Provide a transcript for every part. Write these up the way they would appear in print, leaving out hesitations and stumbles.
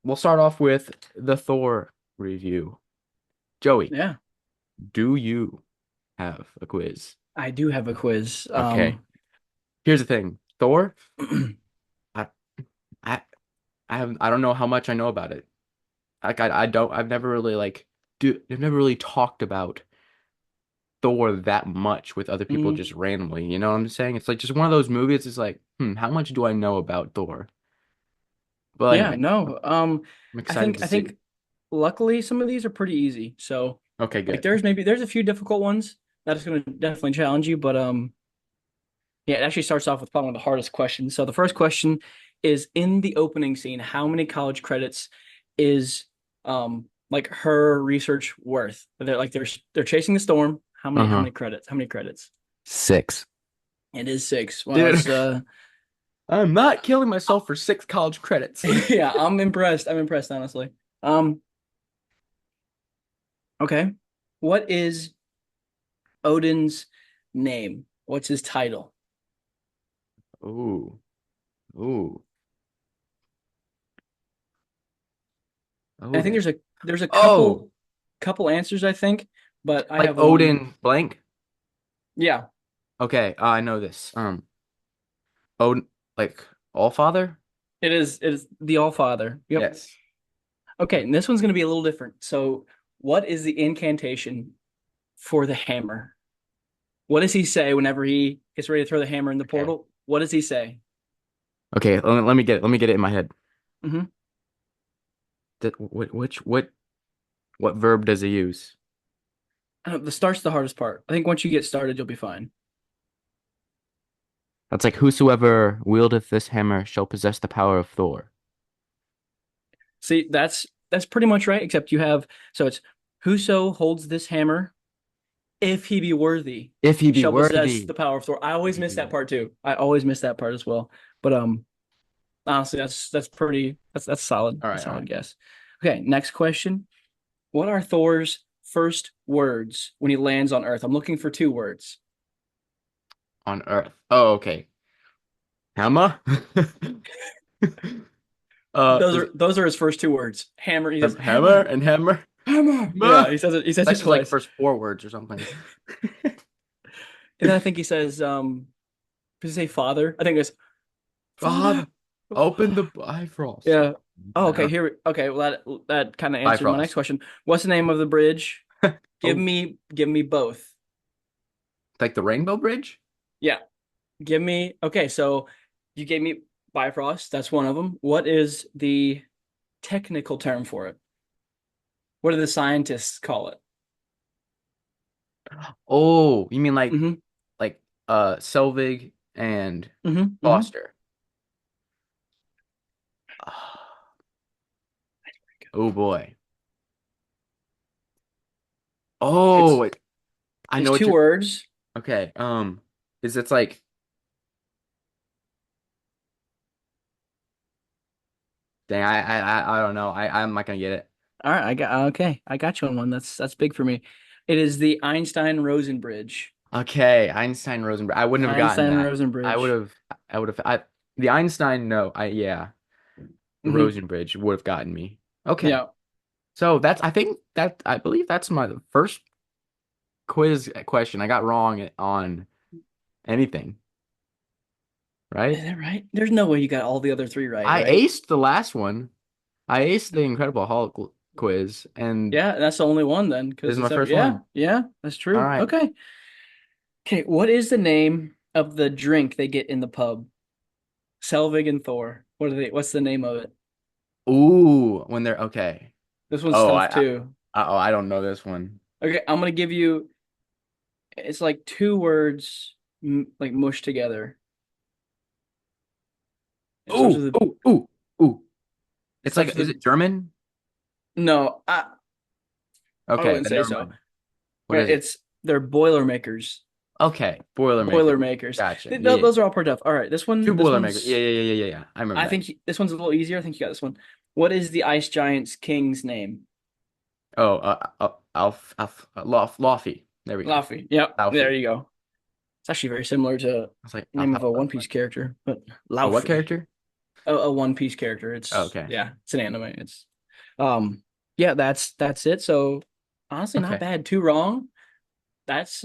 we'll start off with the Thor review. Joey, Yeah, do you have a quiz? I do have a quiz. Okay. Here's the thing. Thor, I I I don't know how much I know about it. Like I don't I've never really I've never really talked about Thor that much with other people mm, just randomly. You know what I'm saying? It's like just one of those movies. It's like, how much do I know about Thor? Well, yeah, anyway, no. I'm I excited think to I see. think luckily some of these are pretty easy. So Okay, like good. there's a few difficult ones that is going to definitely challenge you, but yeah, it actually starts off with probably one of the hardest questions. So the first question is in the opening scene, how many college credits is like her research worth? They're chasing the storm. How Uh-huh. many credits? How many credits? 6. It is six. Wow, Dude, that's I'm not killing myself for 6 college credits. yeah, I'm impressed. I'm impressed, honestly. Um, okay. What is Odin's name? What's his title? Ooh, ooh, I think Odin. there's a Oh, couple answers, I think, but I like have one. Odin blank. Yeah, Okay, I know this. Odin, like Allfather? it is the Allfather. Yep. Yes. Okay, and this one's gonna be a little different. So, what is the incantation for the hammer? What does he say whenever he gets ready to throw the hammer in the Okay. portal? What does he say? Okay, let me get it. Let me get it in my head. Hmm. What verb does he use? The start's the hardest part. I think once you get started, you'll be fine. That's like whosoever wieldeth this hammer shall possess the power of Thor. See, that's pretty much right, except you have so it's whoso holds this hammer, if he be worthy, If he be shall possess worthy. the power of Thor. I If always he miss be that worthy. part too. I always miss that part as well. But honestly, that's pretty that's solid. All A right, all right. solid guess. Okay, next question. What are Thor's first words when he lands on Earth? I'm looking for two words. On Earth. Oh, okay. Hammer? Is it Those are his first two words. Hammer. He says hammer hammer, and hammer? hammer. Yeah, Hammer? he says it. He says That's it his like twice. first 4 words or something. And then I think he says does he say father? I think it's Father, father. open the Bifrost. Yeah. Oh, I okay. don't Well that kind of answered my next Bifrost. question. What's the name of the bridge? Oh, Give me both. like the Rainbow Bridge? Yeah. Give me. Okay, so you gave me Bifrost. That's one of them. What is the technical term for it? What do the scientists call it? Oh, you mean Mm-hmm. like Selvig and Mm-hmm. Mm-hmm. Foster. Oh boy. Oh, It's wait. I it's know what two you're words. okay. Is it's like dang, I don't know. I'm not gonna get it. All right, I got okay. I got you on one. That's big for me. It is the Einstein-Rosen bridge. Okay, Einstein Rosenberg. I wouldn't have gotten that. Einstein-Rosen I would bridge. have I would have the Einstein no. Yeah. The Mm-hmm. Rosenbridge would have gotten me. Okay. Yeah. So that's I think that I believe that's my first quiz question I got wrong on anything, Is right? that right? There's no way you got all the other three right, I right? aced the last one. I aced the Incredible Hulk quiz, and Yeah, that's the only one then, this is because my it's first yeah, one. yeah, that's All true. right. Okay. Okay, what is the name of the drink they get in the pub? Selvig and Thor. What's the name of it? Ooh, when they're okay. This one's Oh, tough too. I don't know this one. Okay, I'm gonna give you it's like two words like mushed together. It starts Ooh, with a ooh, ooh, ooh. it It's starts like, is with a it German? no, I Okay, wouldn't then say never so. mind. What Okay, is it? it's they're Boilermakers. Okay, Boilermaker. Boilermakers. Gotcha. Yeah, Those are all pretty tough. All right, two this Boilermakers. one's Yeah. I remember I that. think this one's a little easier. I think you got this one. What is the Ice Giant's king's name? Oh, Laufey. There we go. Laufey. Yep, there Laufey. you go. It's actually very similar to I was like, the name of a One Piece character, but a what Laufey. character? a One Piece character. It's Okay. yeah, it's an anime. It's um yeah, that's it. So honestly, not Okay. bad. Two wrong. That's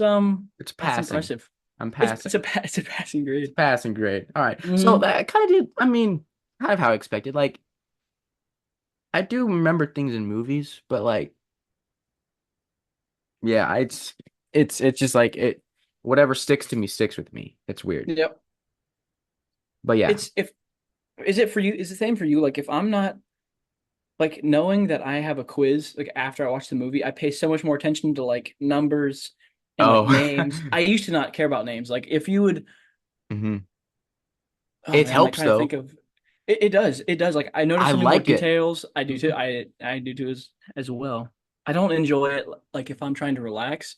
It's that's passing. impressive. I'm It's passing. it's a passing It's grade. passing grade. All right. So Hmm. that kind of did, I mean, kind of how I expected. Like, I do remember things in movies, but like, yeah, it's just like it whatever sticks to me sticks with me. It's weird. Yep. But yeah. It's if is it for you? Is the same for you? Like if I'm not like knowing that I have a quiz like after I watch the movie, I pay so much more attention to like numbers and like Oh. names. I used to not care about names. Like if you would, hmm oh It man, like helps trying to think though. of it does. It does. Like I notice I so many more like it. details. I do too. hmm I do too as well. I don't enjoy it like if I'm trying to relax.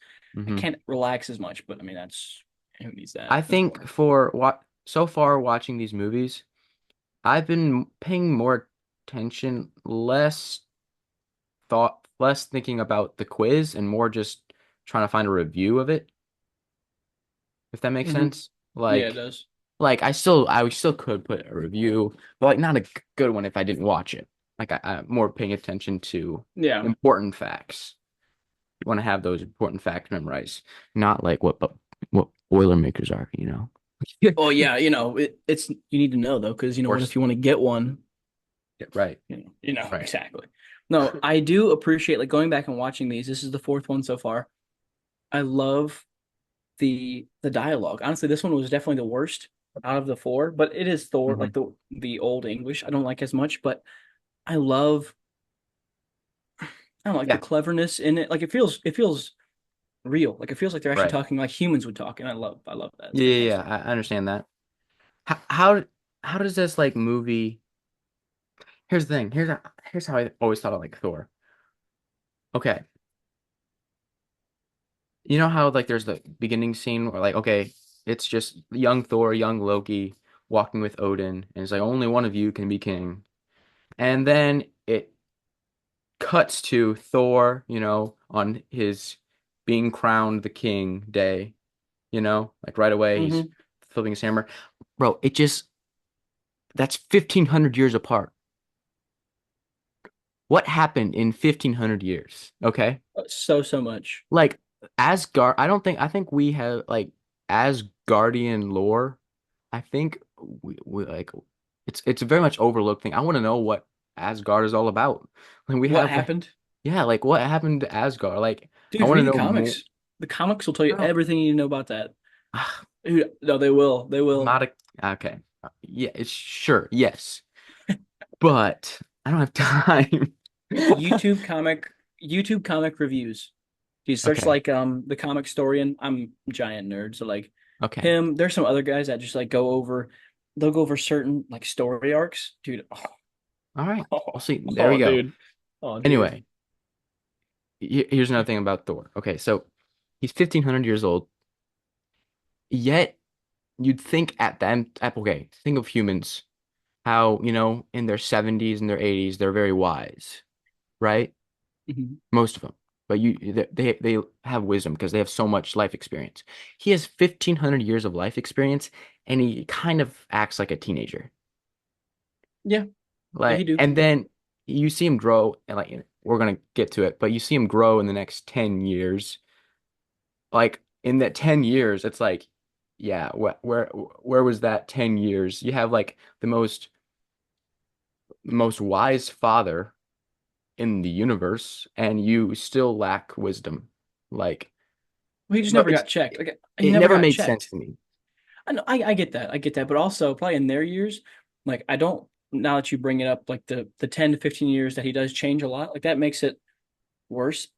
I hmm can't relax as much, but I mean that's who needs that? I That's think boring. for what so far watching these movies, I've been paying more attention, less thinking about the quiz and more just trying to find a review of it, if that makes Hmm. sense. Yeah, it does. Like I still could put a review, but like not a good one if I didn't watch it. Like I'm more paying attention to Yeah. important facts. You want to have those important facts memorized, not like what Boilermakers are, you know. Oh yeah, it's you need to know though, because Or what if you want to get one? right, right. Exactly. No, I do appreciate like going back and watching these. This is the fourth one so far. I love the dialogue. Honestly, this one was definitely the worst out of the four, but it is Thor, hmm like the old English. I don't like as much, but I love I don't know, like the Yeah, cleverness in it. Like it feels real. Like it feels like they're actually right. talking like humans would talk, and I love that. It's Yeah, yeah, yeah. fantastic. I understand that. How does this like movie? Here's the thing. Here's how I always thought of like Thor. Okay, you know how like there's the beginning scene where like okay, it's just young Thor, young Loki walking with Odin, and it's like only one of you can be king. And then it cuts to Thor, on his being crowned the king day, like right away he's Hmm. flipping his hammer. Bro, that's 1500 years apart. What happened in 1500 years? Okay? So much. Like Asgard, I think we have like Asgardian lore. I think we like it's a very much overlooked thing. I want to know what Asgard is all about. Like we What have like happened? yeah, like what happened to Asgard? Like I Dude, want to read the know more. comics. The comics will tell you Bro, everything you need to know about that. ah, Dude, no, they will. They I'm will. not a okay. Yeah, it's sure, yes. But I don't have time. YouTube comic YouTube comic reviews. You search Okay. like the comic historian. I'm a giant nerd, so like Okay. him. There's some other guys that just like they'll go over certain like story arcs. Dude, All right. oh, We'll see. There we oh, go. dude. Oh, dude. Anyway, here's another thing about Thor. Okay, so he's 1500 years old, yet you'd think okay, think of humans, how, in their 70s and their 80s, they're very wise, right? Mhm. Most of them. But they have wisdom because they have so much life experience. He has 1500 years of life experience and he kind of acts like a teenager. Yeah, yeah, he Like, do. and then you see him grow, and like we're gonna get to it, but you see him grow in the next 10 years. Like in that 10 years, it's like, yeah, where was that 10 years? You have like the most wise father in the universe, and you still lack wisdom. Like, Well, he just bro, never got checked. Like he it never never got made sense checked. to me. I know, I get that. I get that. But also probably in their years, like I don't now that you bring it up, like the 10 to 15 years that he does change a lot, like that makes it worse.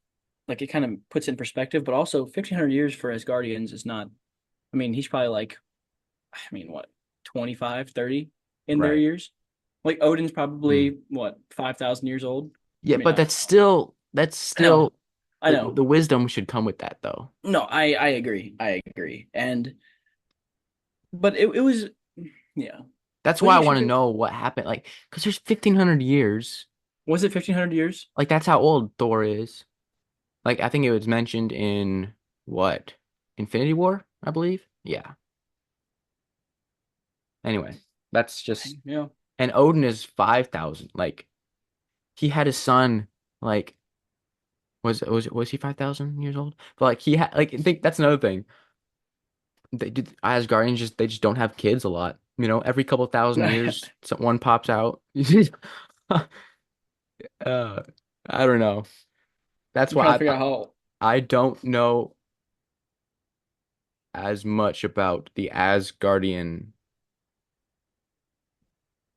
Like it kind of puts it in perspective, but also 1,500 years for Asgardians is not, I mean, he's probably like, I mean, what, 25, 30 in their Right. years? Like Odin's Mm. probably what, 5,000 years old? Yeah, I mean, but I don't know. that's I know. still I know. the wisdom should come with that though. No, I agree. I agree. And but it was yeah. That's Was why he I actually want to know what happened. Like, because there's 1500 years. was it 1,500 years? Like, that's how old Thor is. Like, I think it was mentioned in what? Infinity War, I believe. Yeah. Anyway, that's just Yeah. and Odin is 5,000. Like he had his son like was he 5,000 years old? But like he had like I think that's another thing. They did Asgardians they just don't have kids a lot. You know, every couple thousand years one pops out. Uh, I don't know. That's I'm trying to why figure out how. I don't know as much about the Asgardian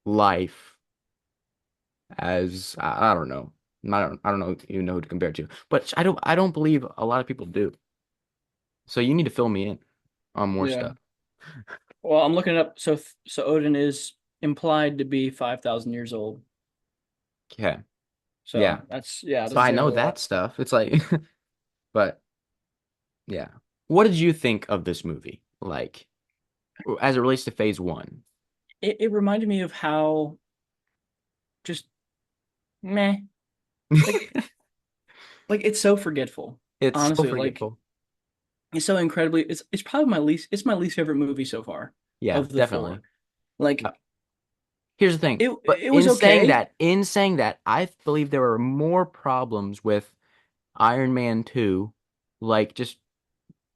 life as I don't know. I don't know even know who to compare it to. But I don't believe a lot of people do. So you need to fill me in on more Yeah. stuff. Well, I'm looking it up. So Odin is implied to be 5,000 years old. Okay. So Yeah. that's yeah, it So doesn't I say a know whole that lot. stuff. It's like but yeah. What did you think of this movie? Like as it relates to phase one? It reminded me of how just meh. Like it's so forgetful. It's so Honestly, like forgetful. it's so incredibly it's probably my least favorite movie so far Yeah, of the four. definitely. Uh, Like Here's the thing. But it was okay. in saying that, I believe there were more problems with Iron Man 2, like just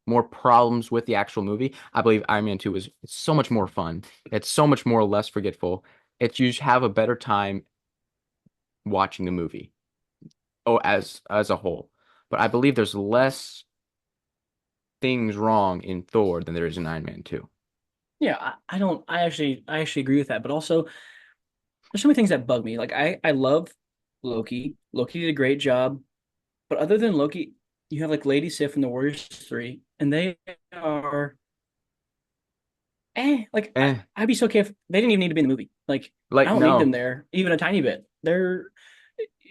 more problems with the actual movie. I believe Iron Man 2 is it's so much more fun. It's so much more less forgetful. It's you just have a better time watching the movie. Oh, as a whole. But I believe there's less things wrong in Thor than there is in Iron Man 2. Yeah, I don't I actually agree with that. But also there's so many things that bug me. Like I love Loki. Loki did a great job. But other than Loki, you have like Lady Sif and the Warriors 3, and they are like Eh, I'd be so okay if they didn't even need to be in the movie. Like I like don't need them no. there even a tiny bit. They're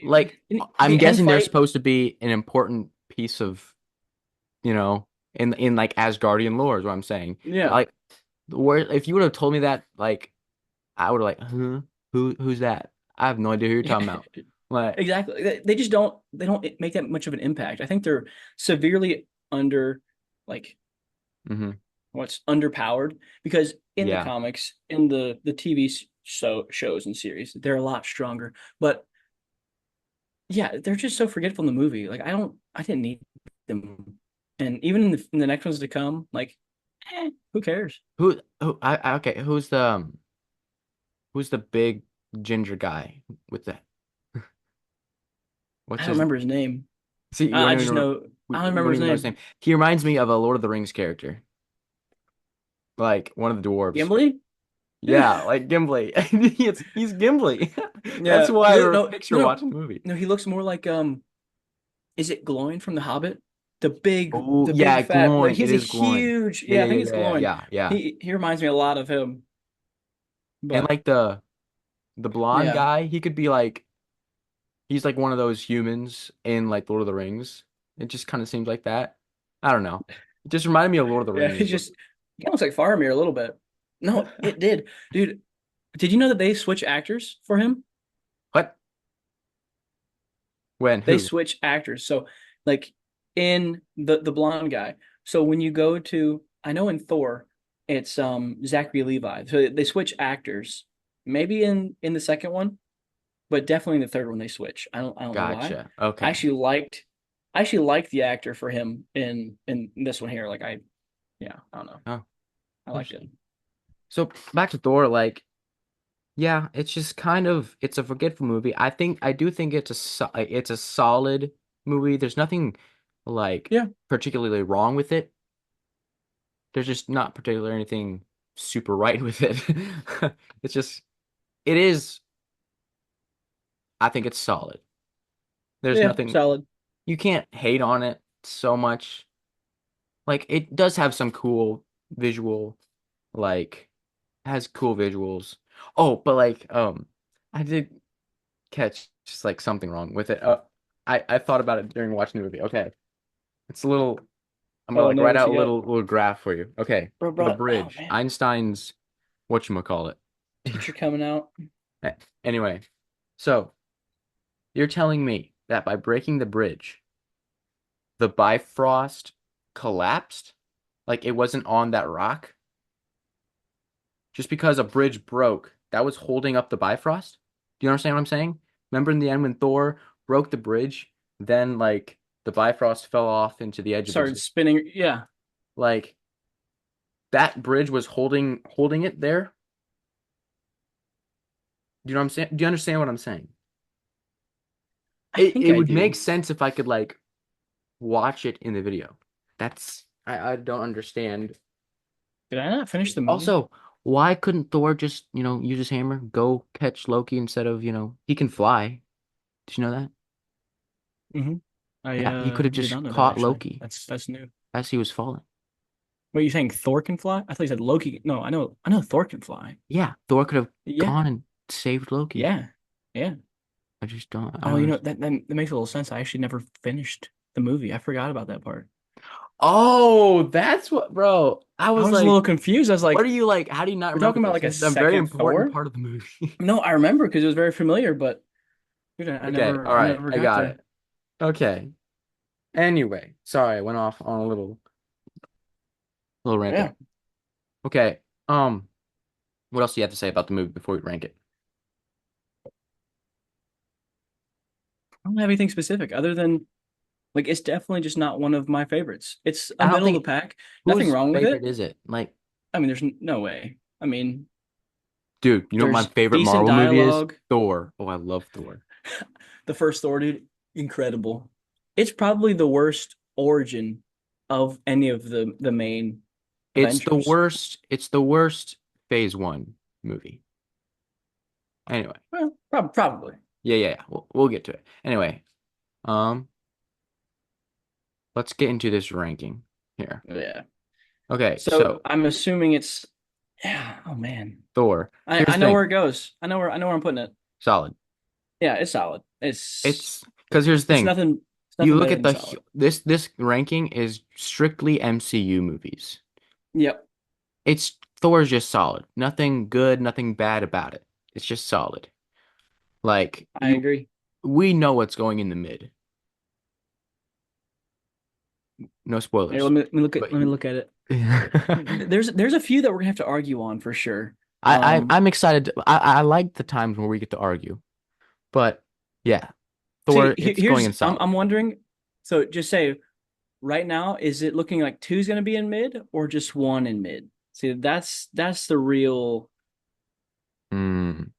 Like I'm the end guessing they're fight. supposed to be an important piece of, you know, in like Asgardian lore is what I'm saying. But Yeah, like where if you would have told me that, like I would have like, huh? Who's that? I have no idea who you're talking about. Like, exactly. They just they don't make that much of an impact. I think they're severely under like hmm what's underpowered because in the yeah. comics, in the TV shows and series, they're a lot stronger. But yeah, they're just so forgetful in the movie. Like I didn't need them, and even in the next ones to come, like, who cares? Who okay, who's the big ginger guy with the I what's don't his remember his name. see you don't I even just know know I don't you remember don't his even know his name. name. He reminds me of a Lord of the Rings character. Like one of the dwarves. Gimli? Yeah, like Gimli. He's Gimli. That's Yeah, why he I no picture no no watching the movie. no. He looks more like is it Gloin from The Hobbit? Oh, The big yeah, fat. glowing. It He's a is glowing. huge. Yeah, Yeah, I yeah, think yeah, it's yeah, yeah, Gloin. yeah, yeah. He reminds me a lot of him. And But like the blonde yeah, guy, he could be like he's like one of those humans in like Lord of the Rings. It just kind of seems like that. I don't know. It just reminded me of Lord of the yeah. Rings. He looks like Faramir a little bit. No, it did, dude. Did you know that they switch actors for him? What? When? They Who? switch actors. So like in the blonde guy. So when you go to I know in Thor, it's Zachary Levi. So they switch actors. Maybe in the second one, but definitely in the third one they switch. I don't know why. Gotcha. I Okay. actually liked I actually liked the actor for him in this one here. Like I don't know. Oh, I liked it. interesting. So back to Thor, like, yeah, it's just kind of it's a forgetful movie. I do think it's a solid movie. There's nothing like Yeah. particularly wrong with it. There's just not particularly anything super right with it. It's just it is I think it's solid. There's Yeah, nothing solid. you can't hate on it so much. Like it does have some cool visual like has cool visuals. Oh, but like I did catch just like something wrong with it. I thought about it during watching the movie. Okay. It's a little I'm gonna Oh like no, write what out a you got? little graph for you. Okay. The Oh bridge. man. Einstein's whatchamacallit. Teacher coming out. Anyway, so you're telling me that by breaking the bridge, the Bifrost collapsed? Like it wasn't on that rock? Just because a bridge broke that was holding up the Bifrost. Do you understand what I'm saying? Remember in the end when Thor broke the bridge, then like the Bifrost fell off into the edge of Started existence. spinning. Yeah, Like that bridge was holding it there. Do you know what I'm saying? Do you understand what I'm saying? I It think I would make do. sense if I could like watch it in the video. I don't understand. Did I not finish the movie? Also, why couldn't Thor just, use his hammer, go catch Loki instead of, he can fly. Did you know that? Hmm. I Yeah, he could have did just not know that caught actually. Loki That's new. as he was falling. What you saying? Thor can fly? I thought you said Loki. No, I know Thor can fly. Yeah, Thor could have Yeah, gone and saved Loki. yeah, yeah. I Oh, don't that makes a little sense. I actually never finished the movie. I forgot about that part. Oh, that's what, bro. I I was was a like, little confused. I was what are like, you like? How do you not we're remember talking about this? like a This is a very second important Thor? part of the movie. No, I remember because it was very familiar, but dude, Okay, all I right, never I got got there. it. Okay. Anyway, sorry, I went off on a little rant Yeah, there. Okay. Um, what else do you have to say about the movie before we rank it? I don't have anything specific other than like it's definitely just not one of my favorites. It's a I don't middle of the think pack. Nothing whose wrong with favorite it. is it? Like, I mean, there's no way. I mean, dude, you know what my there's favorite decent Marvel movie is? dialogue. Thor. Oh, I love Thor. The first Thor, dude, incredible. It's probably the worst origin of any of the main Avengers. It's the worst phase one movie. Anyway. Well, probably. Yeah. We'll get to it. Anyway, um, let's get into this ranking here. Yeah. Okay, So so I'm assuming it's yeah. Oh man, Thor. Here's I the know thing. where it goes. I know where I'm putting it. Solid. Yeah, it's solid. It's because here's the It's thing. nothing. It's You nothing look better at than the solid. this ranking is strictly MCU movies. Yep, It's Thor's just solid. Nothing good, nothing bad about it. It's just solid. Like I agree. we know what's going in the mid. No Here, spoilers. let me look at But let me look at it. There's a few that we're gonna have to argue on for sure. I'm excited. I like the times where we get to argue. But yeah, See, Thor, it's going here's in solid. I'm wondering. So just say right now, is it looking like two's gonna be in mid or just one in mid? See, that's the real Mm.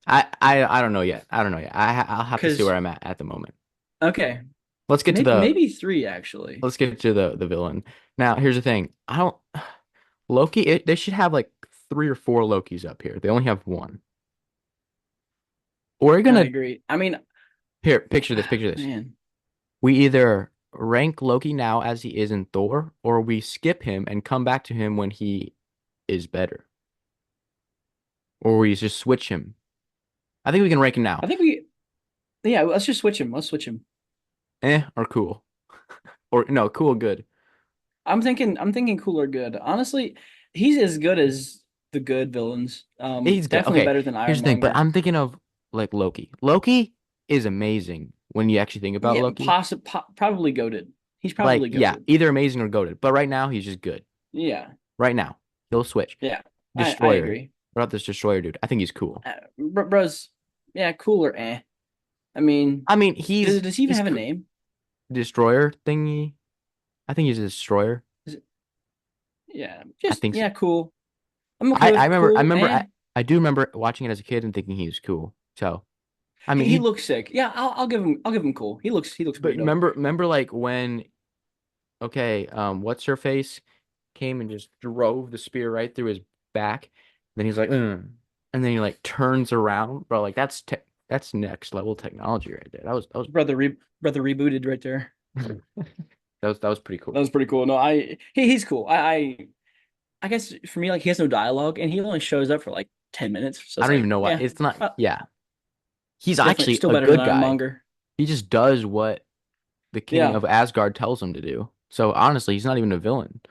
I don't know yet. I don't know yet. I'll have to see where because I'm at the moment. okay, Let's get to maybe three actually. the villain. Now, here's the thing. I don't Loki, they should have like three or four Lokis up here. They only have one. We're I gonna agree. I mean, here, picture this. man, We either rank Loki now as he is in Thor, or we skip him and come back to him when he is better. Or we just switch him. I think we can rank him now. I think we yeah. Let's just switch him. Let's switch him. Or cool. Or no, cool, good. I'm thinking cool or good. Honestly, he's as good as the good villains. He's good. Definitely Okay, better than here's the thing, but Ironmonger. I'm thinking of like Loki. Loki is amazing when you actually think about Yeah, Loki. probably goated. He's Like, probably yeah, goated. either amazing or goated. But right now, he's just good. Yeah, Right now, he'll switch. yeah. I Destroyer. agree. What about this Destroyer dude? I think he's cool. Bro's yeah, cool or eh. I mean, I mean, does he even have a name? Destroyer thingy. I think he's a Destroyer. Is it, yeah, I just think so. yeah, cool. I'm okay with cool, eh. I do remember watching it as a kid and thinking he was cool. So, I mean, He looks sick. Yeah, I'll give him cool. He looks but pretty dope. remember like when, okay, what's her face came and just drove the spear right through his back. Then he's like, "Ugh." And then he like turns around, bro. Like that's next level technology right there. Brother rebooted right there. That was pretty That cool. was pretty cool. No, he's cool. I guess for me, like he has no dialogue and he only shows up for like 10 minutes. So I it's don't even like, know what yeah, it's not. Yeah, he's definitely actually still a better than good guy. Ironmonger. He just does what the king Yeah. of Asgard tells him to do. So honestly, he's not even a villain.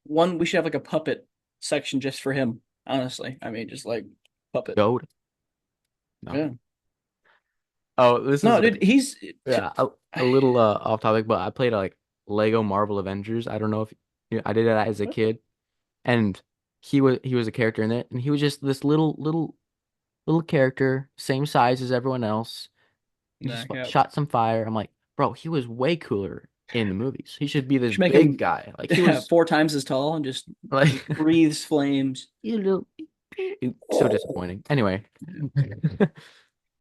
One, we should have like a puppet section just for him, honestly. I mean, just like puppet. Goat. No. Yeah. Oh, this is No, dude, he's yeah, a little off topic, but I played like Lego Marvel Avengers. I don't know if I did that as a kid, and he was a character in it, and he was just this little character, same size as everyone else. He Nah, just yeah. shot some fire. I'm like, bro, he was way cooler in the movies. He should be this Should make big him guy. Like he was 4 times as tall and just like breathes flames. you know, so disappointing. Anyway,